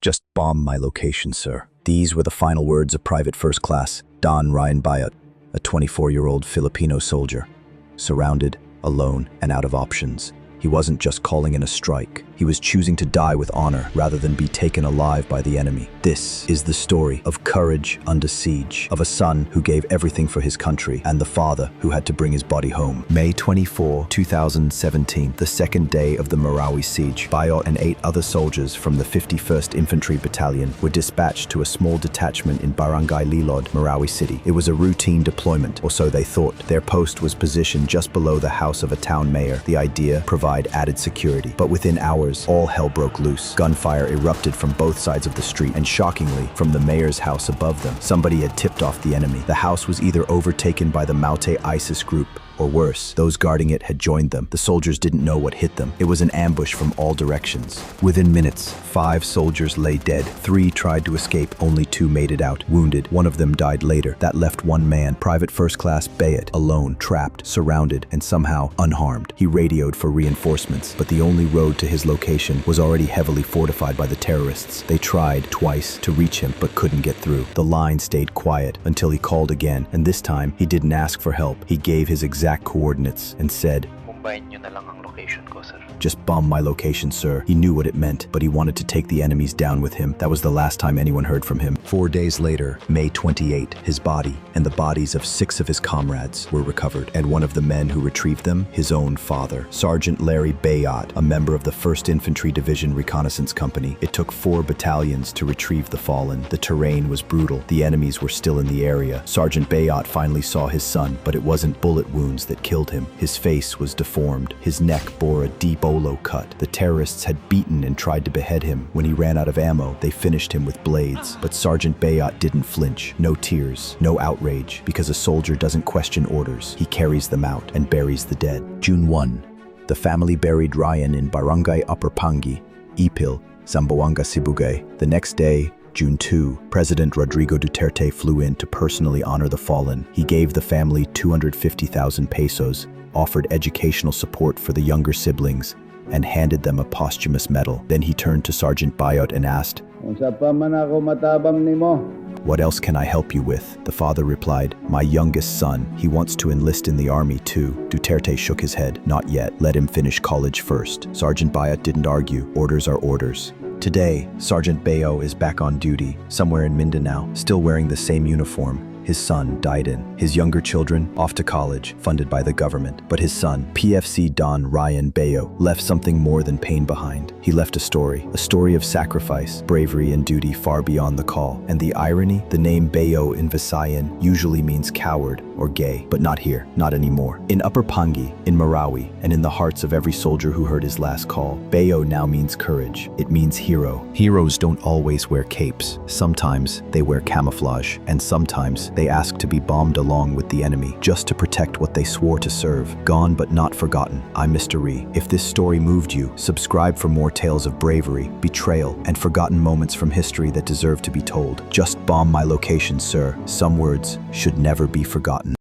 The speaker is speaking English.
Just bomb my location, sir. These were the final words of Private First Class Dhan Bayot, a 24-year-old Filipino soldier, surrounded, alone, and out of options. He wasn't just calling in a strike. He was choosing to die with honor rather than be taken alive by the enemy. This is the story of courage under siege, of a son who gave everything for his country and the father who had to bring his body home. May 24, 2017, the second day of the Marawi siege. Bayot and 8 other soldiers from the 51st Infantry Battalion were dispatched to a small detachment in Barangay Lilod, Marawi City. It was a routine deployment, or so they thought. Their post was positioned just below the house of a town mayor. The idea: provide added security. But within hours, all hell broke loose. Gunfire erupted from both sides of the street, and shockingly, from the mayor's house above them. Somebody had tipped off the enemy. The house was either overtaken by the Maute ISIS group, or worse, those guarding it had joined them. The soldiers didn't know what hit them. It was an ambush from all directions. Within minutes, 5 soldiers lay dead. 3 tried to escape, only 2 made it out, wounded. One of them died later. That left one man, Private First Class Bayot, alone, trapped, surrounded, and somehow unharmed. He radioed for reinforcements, but the only road to his location was already heavily fortified by the terrorists. They tried twice to reach him, but couldn't get through. The line stayed quiet until he called again, and this time, he didn't ask for help. He gave his exact coordinates and said, "Mumbayin nyo na lang ang location ko, sir." "Just bomb my location, sir." He knew what it meant, but he wanted to take the enemies down with him. That was the last time anyone heard from him. 4 days later, May 28, his body and the bodies of 6 of his comrades were recovered, and one of the men who retrieved them, his own father, Sergeant Larry Bayot, a member of the 1st Infantry Division Reconnaissance Company. It took 4 battalions to retrieve the fallen. The terrain was brutal. The enemies were still in the area. Sergeant Bayot finally saw his son, but it wasn't bullet wounds that killed him. His face was deformed. His neck bore a deep bolo cut. The terrorists had beaten and tried to behead him. When he ran out of ammo, they finished him with blades. But Sergeant Bayot didn't flinch. No tears, no outrage, because a soldier doesn't question orders. He carries them out and buries the dead. June 1. The family buried Ryan in Barangay Upper Pangi, Ipil, Zamboanga, Sibugay. The next day, June 2, President Rodrigo Duterte flew in to personally honor the fallen. He gave the family 250,000 pesos, offered educational support for the younger siblings, and handed them a posthumous medal. Then he turned to Sergeant Bayot and asked, "What else can I help you with?" The father replied, "My youngest son. He wants to enlist in the army too." Duterte shook his head. "Not yet. Let him finish college first." Sergeant Bayot didn't argue. Orders are orders. Today, Sergeant Bayot is back on duty, somewhere in Mindanao, still wearing the same uniform his son died in. His younger children off to college, funded by the government. But his son, PFC Dhan Bayot, left something more than pain behind. He left a story of sacrifice, bravery, and duty far beyond the call. And the irony, the name Bayot in Visayan usually means coward or gay, but not here, not anymore. In Upper Pangi, in Marawi, and in the hearts of every soldier who heard his last call, Bayot now means courage. It means hero. Heroes don't always wear capes. Sometimes they wear camouflage, and sometimes they ask to be bombed along with the enemy, just to protect what they swore to serve. Gone but not forgotten. I'm Mr. Ree. If this story moved you, subscribe for more tales of bravery, betrayal, and forgotten moments from history that deserve to be told. Just bomb my location, sir. Some words should never be forgotten.